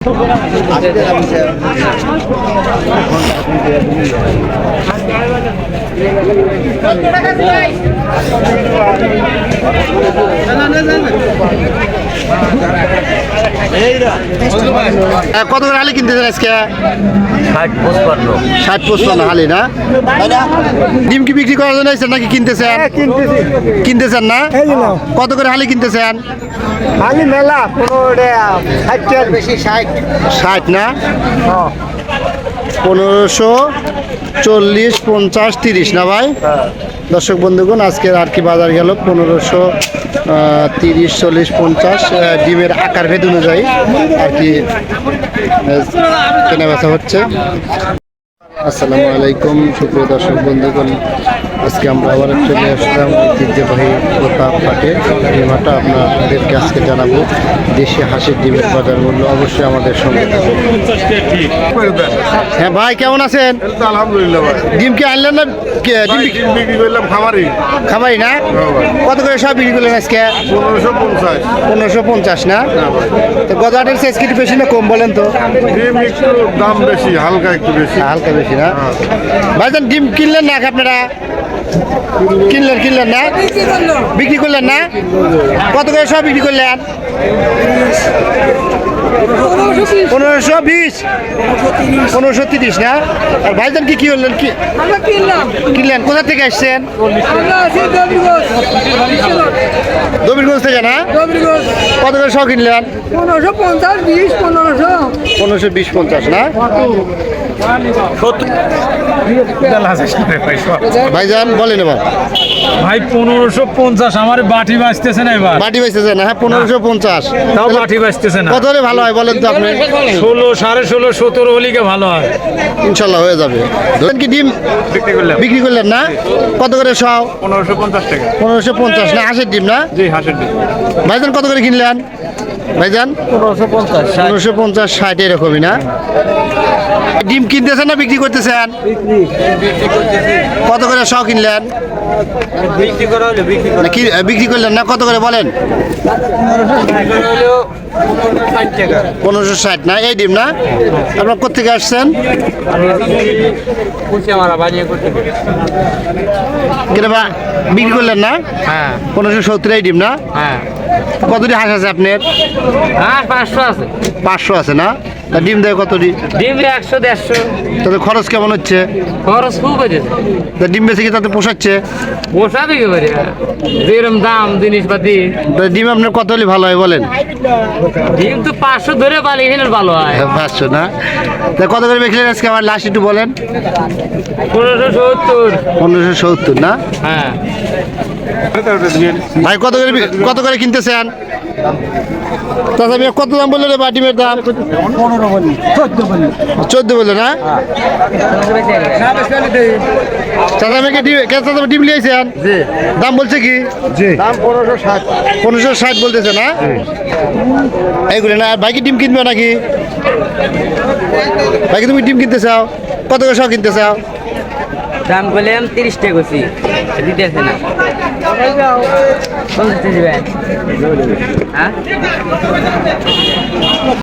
কত করে হালি কিনতেছেন আজকে? 60-55 হালি না? ডিম কি বিক্রি করার জন্য আইছেন নাকি কিনতেছেন? কিনতেছেন না? কত করে হালি কিনতেছেন? হালি মেলা 15 বেশি 60 না? 1540, 50, 30 না ভাই? দর্শক বন্ধুগণ, আজকের আর কি বাজার গেল 1530, 40, 50 ডিমের আকার ভেদ অনুযায়ী আর কি কেনা বেচা হচ্ছে। আসসালামু আলাইকুম সুপ্রিয় দর্শক বন্ধুগণ, আজকে আমরা আবার চলে আসলাম ঐতিহ্যবাহী প্রতাপ হাটে। এই হাটটা আপনাদেরকে আজকে জানাবো দেশি হাঁসের ডিমের বাজার মূল্য। অবশ্যই আমাদের সঙ্গে থাকুন। হ্যাঁ ভাই, কেমন আছেন? আলহামদুলিল্লাহ ভাই। ডিম কি আনলেন না? ডিম বিক্রি করলাম খামারি না? কত করে সব বিক্রি করলেন আজকে? 1550। 1550 না? তো গজাটের সাইজ কি বেশি না কম বলেন তো? ডিম একটু দাম বেশি, হালকা একটু বেশি। হালকা বেশি না? ভাইজান ডিম কিনলেন না আপনারা? কিনলেন না? বিক্রি করলেন না? কত করে সব বিক্রি করলেন? 1520, 1530 না? আর ভাইজান কি করলেন? কিনলেন কোথা থেকে আসছেন? দবিরগঞ্জ থেকে না? কত করে সব কিনলেন? 1520, 50 না? ভাইজান বলেন এবার। ভাই 1550 আমার বাটি বাঁচতেছে না এবার। বাটি বেচতেছে না? হ্যাঁ 1550। তাও বাটি বাঁচতেছে না। কত হলে ভালো হয় বলেন তো আপনি? 16, 16.5, 17 হলিকে ভালো হয়। ইনশাল্লাহ হয়ে যাবে। ধরেন কি ডিম বিক্রি করলেন না? কত করে সব? 1550 টাকা। 1550 না? হাঁসের ডিম না? জি, হাঁসের ডিম। ভাইজান কত করে কিনলেন? ভাইজান 1550, 60 এরকমই না? ডিম কিনতেছেন না বিক্রি করতেছেন? কত করে সব কিনলেন? বিক্রি করলেন না? কত করে বলেন? 1560 না? এই ডিম না? আপনার কোথেকে আসছেন? বিক্রি করলেন না? 1570 এই ডিম না? কতটি হাঁস আছে আপনার? 500 আছে না? তা ডিম দেয় কত? ডিম 100-150। তাতে খরচ কেমন হচ্ছে? খরচ খুব হয়েছে। তা ডিম বেশি কি তাতে পোষাচ্ছে? পোষাবে কি করে, যেরকম দাম জিনিসপাতি। তা ডিম আপনার কত হলে ভালো হয় বলেন? ডিম তো 500 ধরে পালি এখানে ভালো হয়। 500 না? তা কত করে বেচলেন আজকে আমার লাস্ট একটু বলেন? 1570। 1570 না? হ্যাঁ ভাই কত করে কিনতেছেন? তাহলে আমি কত দাম বললেন বা ডিমের দাম? 14 বললে না? চাচা আমাকে ডিম লিয়েছেন? দাম বলছে কি? দাম 1560। 1560 বলতেছে না? এইগুলো না? আর ভাই কি ডিম কিনবে নাকি? ভাই কি তুমি ডিম কিনতে চাও? কত করে সব কিনতে চাও? দাম বললাম 30 টাকা করছি, দিতেছে না। দিবেন? হ্যাঁ